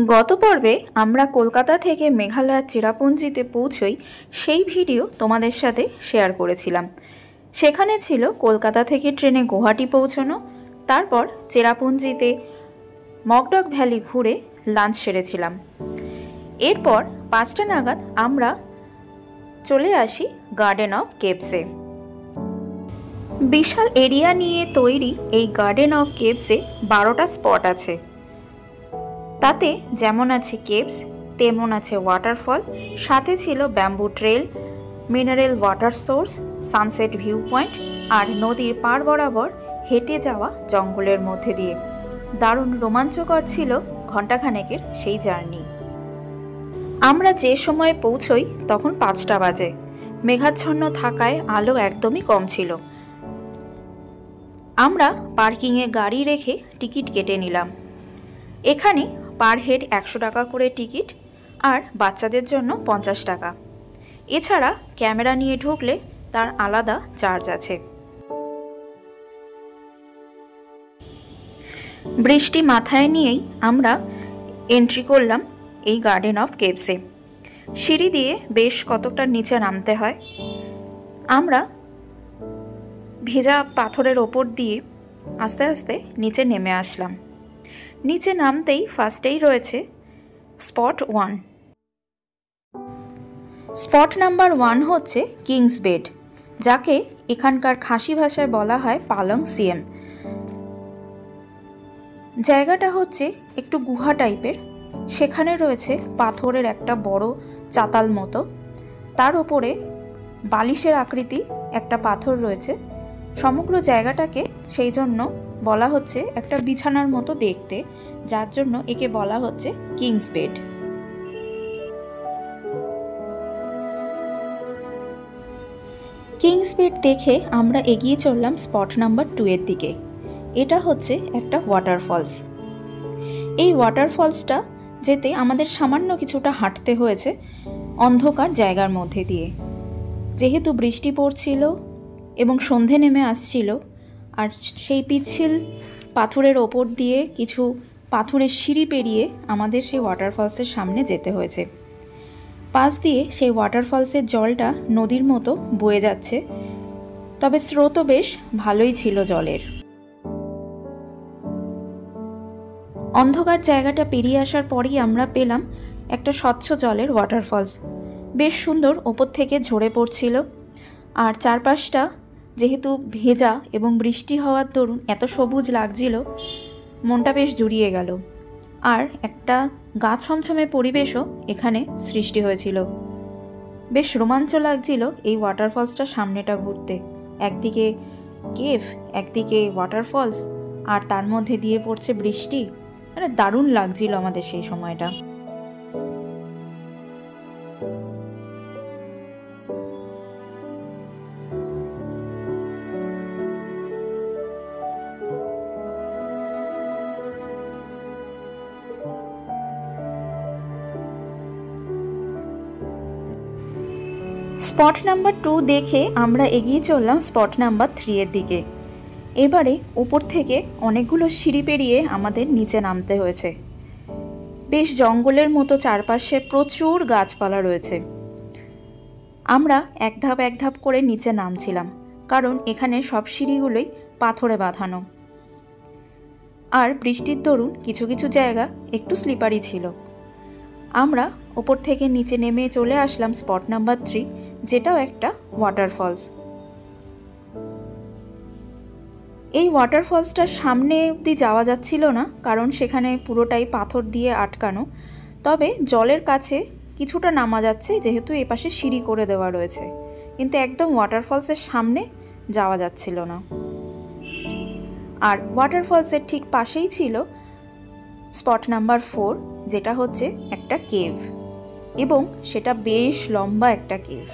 গত পর্বে আমরা কলকাতা থেকে মেঘালয়ের চেরাপুঞ্জিতে পৌঁছই সেই ভিডিও তোমাদের সাথে শেয়ার করেছিলাম। সেখানে ছিল কলকাতা থেকে ট্রেনে গুয়াহাটি পৌঁছানো, তারপর চেরাপুঞ্জিতে মকডক ভ্যালি ঘুরে লাঞ্চ সেরেছিলাম। এরপর 5টা নাগাদ আমরা চলে আসি গার্ডেন অফ কেভসে। বিশাল এরিয়া নিয়ে তৈরি এই গার্ডেন অফ কেভসে 12টা স্পট আছে। তাতে যেমন আছে কেভস, তেমন আছে ওয়াটারফল, সাথে ছিল bamboo trail, mineral water source, sunset view point আর নদীর পার বরাবর হেঁটে যাওয়া জঙ্গলের মধ্যে দিয়ে। দারুণ রোমাঞ্চকর ছিল ঘণ্টাখানেকের সেই জার্নি। আমরা যে সময় পৌঁছই তখন 5টা বাজে। মেঘাচ্ছন্ন থাকায় আলো একদমই কম ছিল। আমরা পার্কিংয়ে গাড়ি রেখে টিকিট কেটে নিলাম। এখানে পার হেড 100 টাকা করে টিকিট, আর বাচ্চাদের জন্য 50 টাকা। এছাড়া ক্যামেরা নিয়ে ঢুকলে তার আলাদা চার্জ আছে। বৃষ্টি মাথায় নিয়েই আমরা এন্ট্রি করলাম এই গার্ডেন অফ কেভসে। সিঁড়ি দিয়ে বেশ কতটা নিচে নামতে হয়। আমরা ভেজা পাথরের ওপর দিয়ে আস্তে আস্তে নিচে নেমে আসলাম। নিচে নামতেই ফার্স্টেই রয়েছে স্পট 1। স্পট নাম্বার 1 হচ্ছে কিংস বেড, যাকে এখানকার খাসি ভাষায় বলা হয় পালং সিএম। জায়গাটা হচ্ছে একটু গুহা টাইপের। সেখানে রয়েছে পাথরের একটা বড় চাতাল মতো, তার উপরে বালিশের আকৃতি একটা পাথর রয়েছে। সমগ্র জায়গাটাকে সেই জন্য বলা হচ্ছে একটা বিছানার মতো দেখতে, যার জন্য একে বলা হচ্ছে কিংস বেড। কিংস বেড দেখে আমরা এগিয়ে চললাম স্পট নাম্বার 2 এর দিকে। এটা হচ্ছে একটা ওয়াটারফলস। এই ওয়াটারফলসটা যেতে আমাদের সামান্য কিছুটা হাঁটতে হয়েছে অন্ধকার জায়গার মধ্যে দিয়ে। যেহেতু বৃষ্টি পড়ছিল এবং সন্ধে নেমে আসছিল, আর সেই পিচ্ছিল পাথরের ওপর দিয়ে কিছু পাথরের সিঁড়ি পেরিয়ে আমাদের সেই ওয়াটারফলসের সামনে যেতে হয়েছে। পাশ দিয়ে সেই ওয়াটারফলসের জলটা নদীর মতো বয়ে যাচ্ছে, তবে স্রোতও বেশ ভালোই ছিল জলের। অন্ধকার জায়গাটা পেরিয়ে আসার পরই আমরা পেলাম একটা স্বচ্ছ জলের ওয়াটারফলস। বেশ সুন্দর ওপর থেকে ঝরে পড়ছিল, আর চারপাশটা যেহেতু ভেজা এবং বৃষ্টি হওয়ার দরুন এত সবুজ লাগছিল, মনটা বেশ জুড়িয়ে গেল। আর একটা গা ছমছমে পরিবেশও এখানে সৃষ্টি হয়েছিল। বেশ রোমাঞ্চ লাগছিল এই ওয়াটারফলসটার সামনেটা ঘুরতে। একদিকে কেভ, একদিকে ওয়াটারফলস, আর তার মধ্যে দিয়ে পড়ছে বৃষ্টি। মানে দারুণ লাগছিল আমাদের সেই সময়টা। স্পট নাম্বার 2 দেখে আমরা এগিয়ে চললাম স্পট নাম্বার 3 এর দিকে। এবারে উপর থেকে অনেকগুলো সিঁড়ি পেরিয়ে আমাদের নিচে নামতে হয়েছে। বেশ জঙ্গলের মতো চারপাশে প্রচুর গাছপালা রয়েছে। আমরা এক ধাপ করে নিচে নামছিলাম, কারণ এখানে সব সিঁড়িগুলোই পাথরে বাঁধানো, আর বৃষ্টির দরুন কিছু কিছু জায়গা একটু স্লিপারি ছিল। আমরা ওপর থেকে নিচে নেমে চলে আসলাম স্পট নাম্বার 3, যেটাও একটা ওয়াটারফলস। এই ওয়াটারফলসটার সামনে অবধি যাওয়া যাচ্ছিল না, কারণ সেখানে পুরোটাই পাথর দিয়ে আটকানো। তবে জলের কাছে কিছুটা নামা যাচ্ছে, যেহেতু এপাশে সিঁড়ি করে দেওয়া রয়েছে, কিন্তু একদম ওয়াটারফলসের সামনে যাওয়া যাচ্ছিল না। আর ওয়াটারফলসের ঠিক পাশেই ছিল স্পট নাম্বার 4, যেটা হচ্ছে একটা কেভ, এবং সেটা বেশ লম্বা একটা কেভ।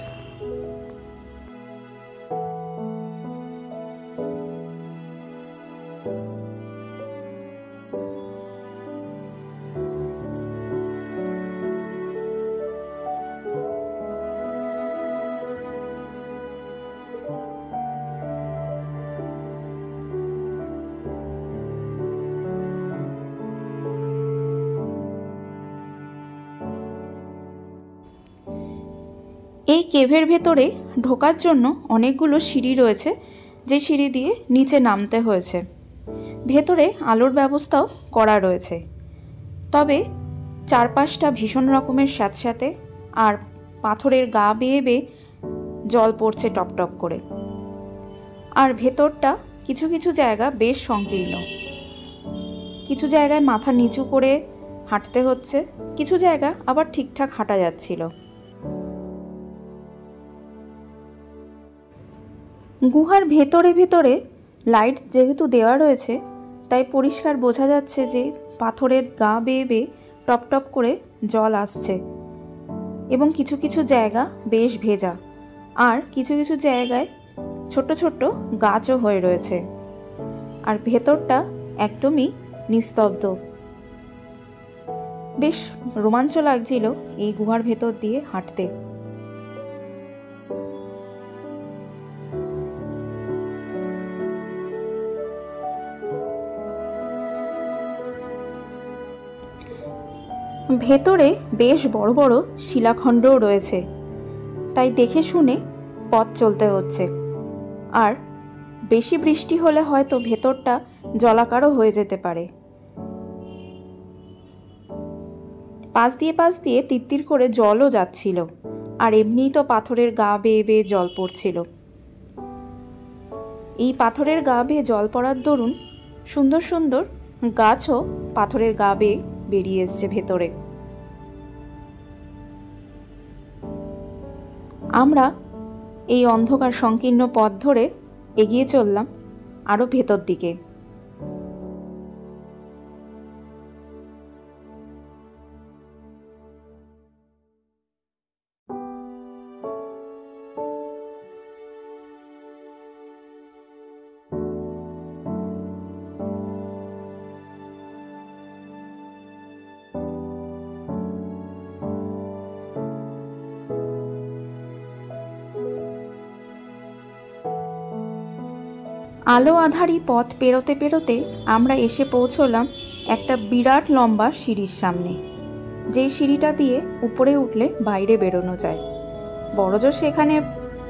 এই কেভের ভেতরে ঢোকার জন্য অনেকগুলো সিঁড়ি রয়েছে, যে সিঁড়ি দিয়ে নিচে নামতে হয়েছে। ভেতরে আলোর ব্যবস্থাও করা রয়েছে, তবে চারপাশটা ভীষণ রকমের স্যাঁতস্যাঁতে, আর পাথরের গা বেয়ে বেয়ে জল পড়ছে টপ টপ করে। আর ভেতরটা কিছু কিছু জায়গা বেশ সংকীর্ণ, কিছু জায়গায় মাথা নিচু করে হাঁটতে হচ্ছে, কিছু জায়গা আবার ঠিকঠাক হাঁটা যাচ্ছিল। গুহার ভেতরে ভেতরে লাইট যেহেতু দেওয়া রয়েছে, তাই পরিষ্কার বোঝা যাচ্ছে যে পাথরের গা বেয়ে বেয়ে টপ টপ করে জল আসছে, এবং কিছু কিছু জায়গা বেশ ভেজা, আর কিছু কিছু জায়গায় ছোট ছোট গাছও হয়ে রয়েছে। আর ভেতরটা একদমই নিস্তব্ধ। বেশ রোমাঞ্চ লাগছিল এই গুহার ভেতর দিয়ে হাঁটতে। ভেতরে বেশ বড় বড় শিলাখণ্ডও রয়েছে, তাই দেখে শুনে পথ চলতে হচ্ছে। আর বেশি বৃষ্টি হলে হয়তো ভেতরটা জলাকারও হয়ে যেতে পারে। পাশ দিয়ে তিত্তির করে জলও যাচ্ছিল, আর এমনিই তো পাথরের গা বেয়ে বেয়ে জল পড়ছিল। এই পাথরের গা বেয়ে জল পড়ার দরুন সুন্দর সুন্দর গাছও পাথরের গা বেয়ে বেরিয়ে এসছে ভেতরে। আমরা এই অন্ধকার সংকীর্ণ পথ ধরে এগিয়ে চললাম আরও ভেতর দিকে। আলো আধারি পথ পেরোতে পেরোতে আমরা এসে পৌঁছলাম একটা বিরাট লম্বা সিঁড়ির সামনে, যেই সিঁড়িটা দিয়ে উপরে উঠলে বাইরে বেরোনো যায়। বড়জোর সেখানে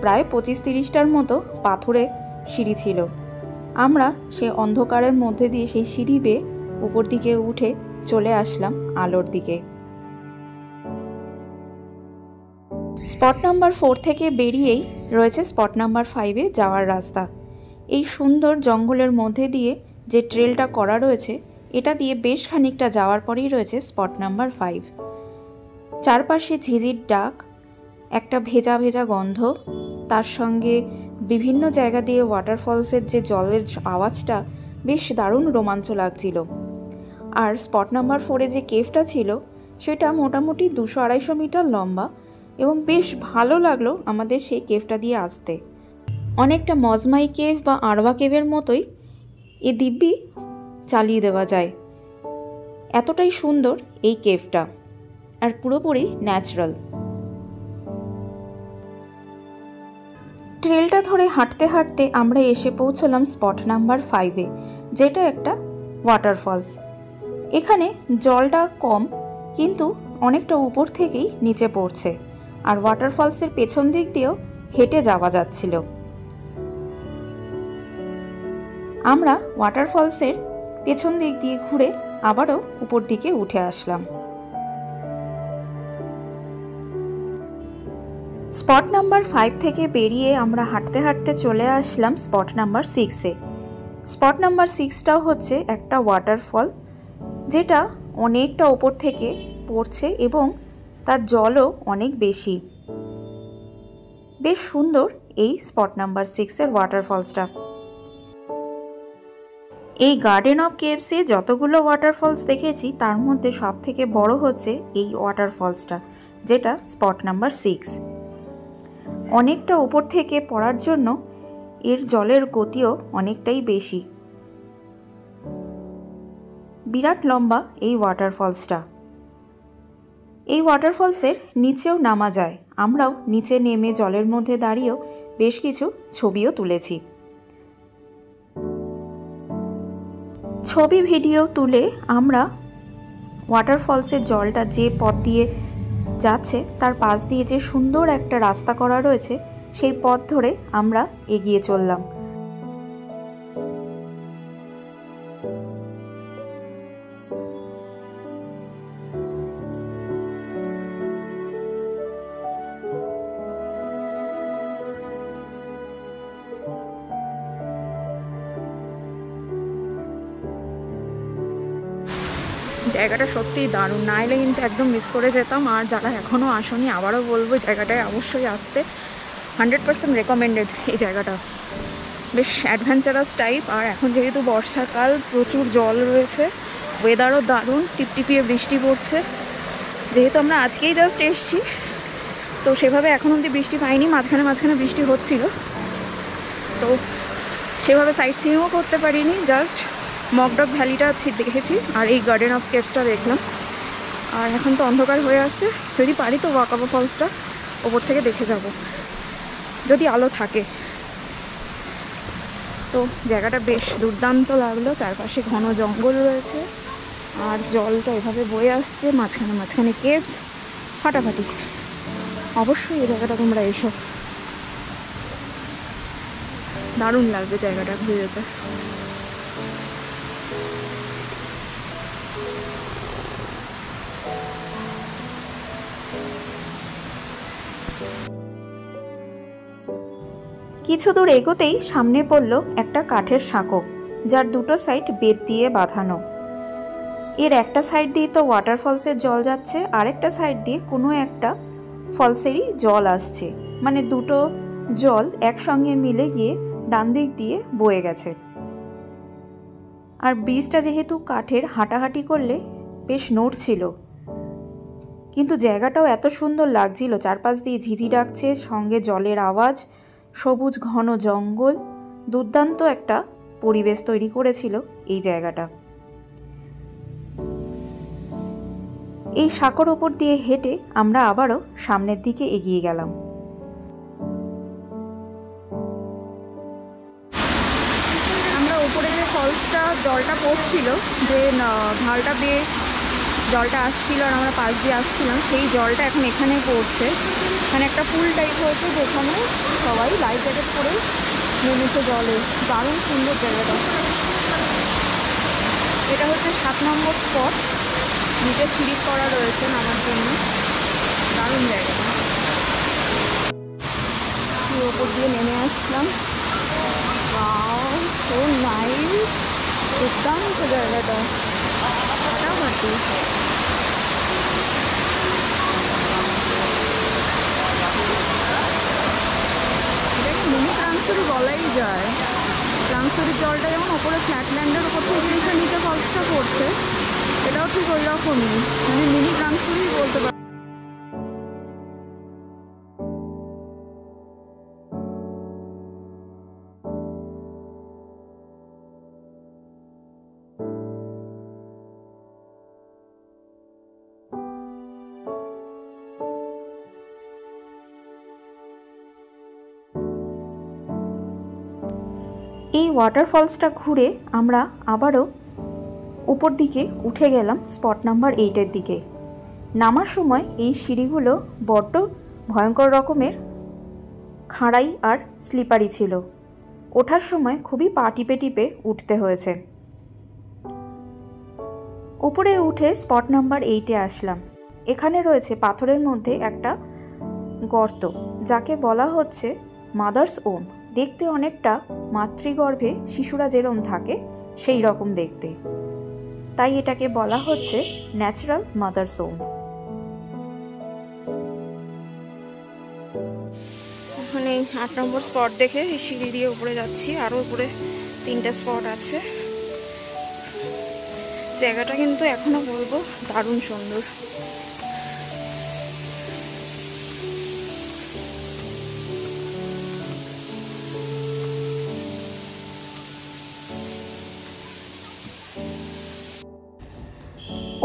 প্রায় 25-30টার মতো পাথুরে সিঁড়ি ছিল। আমরা সে অন্ধকারের মধ্যে দিয়ে সেই সিঁড়ি বেয়ে উপর দিকে উঠে চলে আসলাম আলোর দিকে। স্পট নাম্বার 4 থেকে বেরিয়েই রয়েছে স্পট নাম্বার 5-এ যাওয়ার রাস্তা। এই সুন্দর জঙ্গলের মধ্যে দিয়ে যে ট্রেলটা করা রয়েছে, এটা দিয়ে বেশ খানিকটা যাওয়ার পরেই রয়েছে স্পট নাম্বার 5। চারপাশে ঝিঝির ডাক, একটা ভেজা ভেজা গন্ধ, তার সঙ্গে বিভিন্ন জায়গা দিয়ে ওয়াটারফলসের যে জলের আওয়াজটা বেশ দারুণ রোমাঞ্চ লাগছিল। আর স্পট নাম্বার 4-এ যে কেভটা ছিল, সেটা মোটামুটি 200-250 মিটার লম্বা, এবং বেশ ভালো লাগলো আমাদের সেই কেভটা দিয়ে আসতে। অনেকটা মজমাই কেভ বা আরওয়া কেভের মতোই এ দিব্যি চালিয়ে দেওয়া যায়, এতটাই সুন্দর এই কেভটা, আর পুরোপুরি ন্যাচারাল। ট্রেলটা ধরে হাঁটতে হাঁটতে আমরা এসে পৌঁছলাম স্পট নাম্বার 5-এ, যেটা একটা ওয়াটারফলস। এখানে জলটা কম, কিন্তু অনেকটা উপর থেকেই নিচে পড়ছে, আর ওয়াটারফলসের পেছন দিক দিয়েও হেঁটে যাওয়া যাচ্ছিল। আমরা ওয়াটারফলসের পেছন দিক দিয়ে ঘুরে আবারও উপর দিকে উঠে আসলাম। স্পট নাম্বার 5 থেকে বেরিয়ে আমরা হাঁটতে হাঁটতে চলে আসলাম স্পট নাম্বার 6-এ। স্পট নাম্বার 6টাও হচ্ছে একটা ওয়াটারফল, যেটা অনেকটা ওপর থেকে পড়ছে এবং তার জলও অনেক বেশি। বেশ সুন্দর এই স্পট নাম্বার 6-এর ওয়াটারফলসটা। এই গার্ডেন অফ কেভসে যতগুলো ওয়াটারফলস দেখেছি, তার মধ্যে সব থেকে বড় হচ্ছে এই ওয়াটারফলসটা, যেটা স্পট নাম্বার 6। অনেকটা উপর থেকে পড়ার জন্য এর জলের গতিও অনেকটাই বেশি। বিরাট লম্বা এই ওয়াটারফলসটা। এই ওয়াটারফলসের নিচেও নামা যায়। আমরাও নিচে নেমে জলের মধ্যে দাঁড়িয়েও বেশ কিছু ছবিও তুলেছি। ছবি ভিডিও তুলে আমরা ওয়াটারফলসের জলটা যে পথ দিয়ে যাচ্ছে তার পাশ দিয়ে যে সুন্দর একটা রাস্তা করা রয়েছে সেই পথ ধরে আমরা এগিয়ে চললাম। জায়গাটা সত্যিই দারুণ, না এলে কিন্তু একদম মিস করে যেতাম। আর যারা এখনও আসেনি আবারও বলবো জায়গাটায় অবশ্যই আসতে, 100% রেকমেন্ডেড। এই জায়গাটা বেশ অ্যাডভেঞ্চারাস টাইপ। আর এখন যেহেতু বর্ষাকাল, প্রচুর জল রয়েছে, ওয়েদারও দারুণ, টিপটিপিয়ে বৃষ্টি পড়ছে। যেহেতু আমরা আজকেই জাস্ট এসছি, তো সেভাবে এখন অবধি বৃষ্টি পাইনি, মাঝখানে মাঝখানে বৃষ্টি হচ্ছিল, তো সেভাবে সাইট সিইংও করতে পারিনি। জাস্ট মকডক ভ্যালিটা দেখেছি আর এই গার্ডেন অফ কেভসটা দেখলাম। আর এখন তো অন্ধকার হয়ে আসছে, যদি পারি তো ওয়াকাবো ফলসটা ওপর থেকে দেখে যাব যদি আলো থাকে। তো জায়গাটা বেশ দুর্দান্ত লাগলো, চারপাশে ঘন জঙ্গল রয়েছে আর জলটা এভাবে বয়ে আসছে, মাঝখানে মাঝখানে কেভস, ফাটাফাটি। অবশ্যই এই জায়গাটা তোমরা এসো, দারুণ লাগবে জায়গাটা ঘুরে যেতে। কিছু দূর এগোতেই সামনে পড়ল একটা কাঠের সাঁকো, যার দুটো সাইড বেত দিয়ে বাঁধানো। এর একটা সাইড দিয়ে তো ওয়াটারফলসের জল যাচ্ছে, আরেকটা সাইড দিয়ে কোনো একটা ফলসেরই জল আসছে, মানে দুটো জল একসঙ্গে মিলে গিয়ে ডান দিক দিয়ে বয়ে গেছে। আর ব্রিজটা যেহেতু কাঠের, হাঁটাহাঁটি করলে বেশ নড়ছিল, কিন্তু জায়গাটাও এত সুন্দর লাগছিল। চারপাশ দিয়ে ঝিঝি ডাকছে, সঙ্গে জলের আওয়াজ, সবুজ ঘন জঙ্গল, দুর্দান্ত একটা পরিবেশ তৈরি করেছিল এই জায়গাটা। এই সাঁকোর ওপর দিয়ে হেঁটে আমরা আবারও সামনের দিকে এগিয়ে গেলাম। আমরা উপরে যে ফলসটা জলটা পড়ছিল, যে ঢালটা বেয়ে জলটা আসছিল আর আমরা পাশ দিয়ে আসছিলাম, সেই জলটা এখন এখানে পড়ছে। এখানে একটা পুল টাইপ হয়েছে যেখানে সবাই লাইফ জ্যাকেট পরে নেমেছে জলে। দারুণ সুন্দর জায়গাটা। এটা হচ্ছে 7 নম্বর স্পট, নিচে সিঁড়ি করা রয়েছে নামার জন্য, দারুণ জায়গাটা। ওপর দিয়ে নেমে আসলাম, সো নাইস, দুর্দান্ত জায়গাটা, ফাটাফাটি। এটাকে মিনি ক্রান্সুরি বলাই যায়। ক্রান্সুরির জলটা যেমন ওপরে ফ্ল্যাটল্যান্ডের ওপর থেকে এসে নিচে ফলসটা পড়ছে, এটাও ঠিক ওই রকমই, মানে মিনি ক্রান্সুরি বলতে পারি। এই ওয়াটারফলসটা ঘুরে আমরা আবারও উপর দিকে উঠে গেলাম স্পট নাম্বার 8-এর দিকে। নামার সময় এই সিঁড়িগুলো বড্ড ভয়ঙ্কর রকমের খাড়াই আর স্লিপারি ছিল, ওঠার সময় খুবই পা টিপে টিপে উঠতে হয়েছে। উপরে উঠে স্পট নাম্বার 8-এ আসলাম। এখানে রয়েছে পাথরের মধ্যে একটা গর্ত, যাকে বলা হচ্ছে মাদার্স ওম। দেখতে অনেকটা মাতৃগর্ভে শিশুরা যেরকম থাকে সেই রকম দেখতে, তাই এটাকে বলা হচ্ছে ন্যাচারাল মাদার্স ওম। এখানে 8 নম্বর স্পট দেখে এই সিঁড়ি দিয়ে উপরে যাচ্ছি, আরও উপরে 3টে স্পট আছে। জায়গাটা কিন্তু এখনো বলবো দারুণ সুন্দর।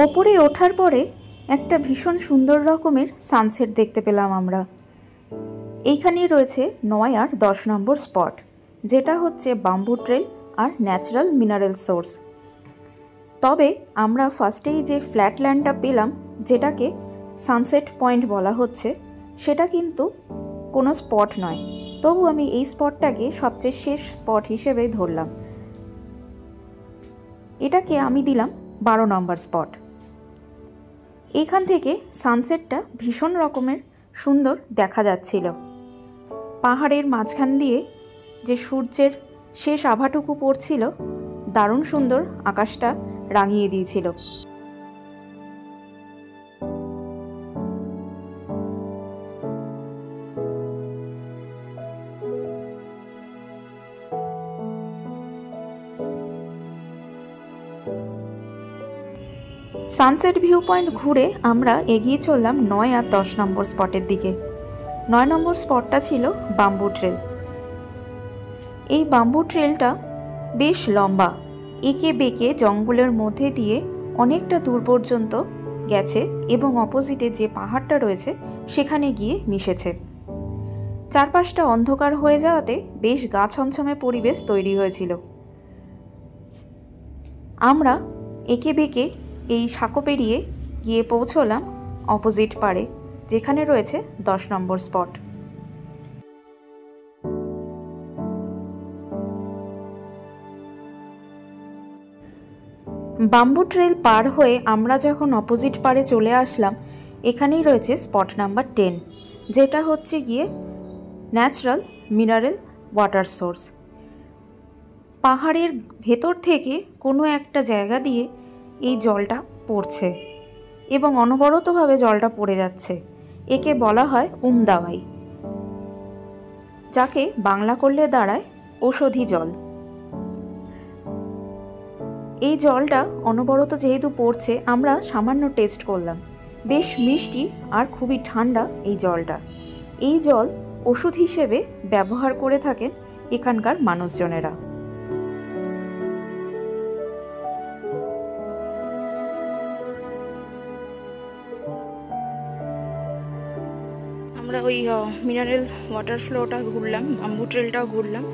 ওপরে ওঠার পরে একটা ভীষণ সুন্দর রকমের সানসেট দেখতে পেলাম আমরা। এইখানেই রয়েছে 9 আর 10 নম্বর স্পট, যেটা হচ্ছে বাম্বু ট্রেল আর ন্যাচারাল মিনারেল সোর্স। তবে আমরা ফার্স্টেই যে ফ্ল্যাট ল্যান্ডটা পেলাম, যেটাকে সানসেট পয়েন্ট বলা হচ্ছে, সেটা কিন্তু কোনো স্পট নয়। তবু আমি এই স্পটটাকে সবচেয়ে শেষ স্পট হিসেবে ধরলাম। এটাকে আমি দিলাম 12 নম্বর স্পট। এইখান থেকে সানসেটটা ভীষণ রকমের সুন্দর দেখা যাচ্ছিল। পাহাড়ের মাঝখান দিয়ে যে সূর্যের শেষ আভাটুকু পড়ছিল, দারুণ সুন্দর আকাশটা রাঙিয়ে দিয়েছিল। সানসেট ভিউ পয়েন্ট ঘুরে আমরা এগিয়ে চললাম 9 আর 10 নম্বর স্পটের দিকে। 9 নম্বর স্পটটা ছিল বাম্বু ট্রেল। এই বাম্বু ট্রেলটা বেশ লম্বা, এঁকে বেঁকে জঙ্গলের মধ্যে দিয়ে অনেকটা দূর পর্যন্ত গেছে এবং অপোজিটে যে পাহাড়টা রয়েছে সেখানে গিয়ে মিশেছে। চারপাশটা অন্ধকার হয়ে যাওয়াতে বেশ গা ছমছমে পরিবেশ তৈরি হয়েছিল। আমরা এঁকে বেঁকে এই সাঁকো পেরিয়ে গিয়ে পৌঁছলাম অপোজিট পাড়ে, যেখানে রয়েছে 10 নম্বর স্পট। বাম্বু ট্রেল পার হয়ে আমরা যখন অপোজিট পাড়ে চলে আসলাম, এখানেই রয়েছে স্পট নাম্বার 10, যেটা হচ্ছে গিয়ে ন্যাচারাল মিনারেল ওয়াটার সোর্স। পাহাড়ের ভেতর থেকে কোনো একটা জায়গা দিয়ে এই জলটা পড়ছে এবং অনবরতভাবে জলটা পড়ে যাচ্ছে। একে বলা হয় উমদাওয়াই, যাকে বাংলা করলে দাঁড়ায় ঔষধি জল। এই জলটা অনবরত যেহেতু পড়ছে, আমরা সামান্য টেস্ট করলাম। বেশ মিষ্টি আর খুবই ঠান্ডা এই জলটা। এই জল ওষুধ হিসেবে ব্যবহার করে থাকেন এখানকার মানুষজনেরা। আমরা ওই মিনারেল ওয়াটার ফ্লোটা ঘুরলাম, বাম্বু ট্রেলটাও ঘুরলাম,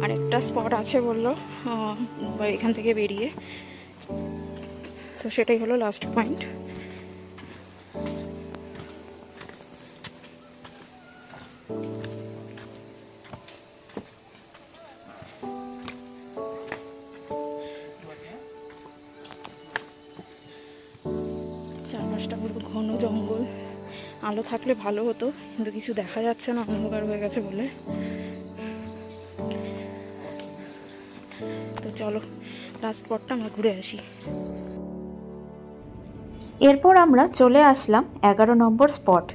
আর একটা স্পট আছে বললো এখান থেকে বেরিয়ে, তো সেটাই হলো লাস্ট পয়েন্ট। চারপাশটা পুরো ঘন জঙ্গল, আলো থাকলে ভালো হতো, কিন্তু কিছু দেখা যাচ্ছে না, অন্ধকার হয়ে গেছে বলে। তো চলো লাস্ট স্পটটা আমরা ঘুরে আসি। এরপর আমরা চলে আসলাম 11 নম্বর স্পট,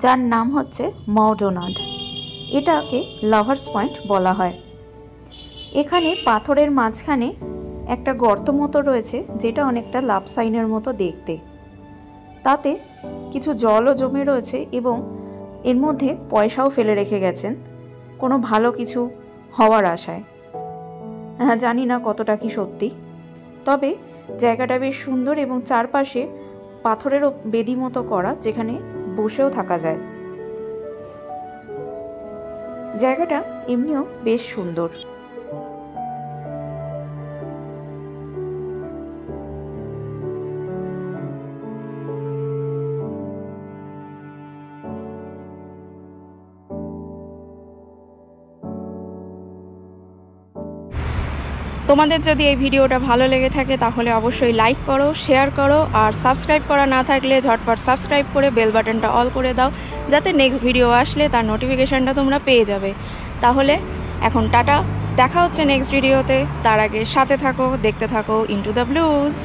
যার নাম হচ্ছে মাউডোনাড। এটাকে লাভার্স পয়েন্ট বলা হয়। এখানে পাথরের মাঝখানে একটা গর্ত মতো রয়েছে, যেটা অনেকটা লাভ সাইনের মতো দেখতে। তাতে কিছু জলও জমে রয়েছে এবং এর মধ্যে পয়সাও ফেলে রেখে গেছেন কোনো ভালো কিছু হওয়ার আশায়। জানি না কতটা কি সত্যি, তবে জায়গাটা বেশ সুন্দর এবং চারপাশে পাথরেরও বেদি মতো করা, যেখানে বসেও থাকা যায়। জায়গাটা এমনিও বেশ সুন্দর। তোমাদের যদি এই ভিডিওটা ভালো লেগে থাকে তাহলে অবশ্যই লাইক করো, শেয়ার করো, আর সাবস্ক্রাইব করা না থাকলে ঝটপট সাবস্ক্রাইব করে বেল বাটনটা অল করে দাও, যাতে নেক্সট ভিডিও আসলে তার নোটিফিকেশানটা তোমরা পেয়ে যাবে। তাহলে এখন টাটা, দেখা হচ্ছে নেক্সট ভিডিওতে। তার আগে সাথে থাকো, দেখতে থাকো ইনটু দ্য ব্লুজ।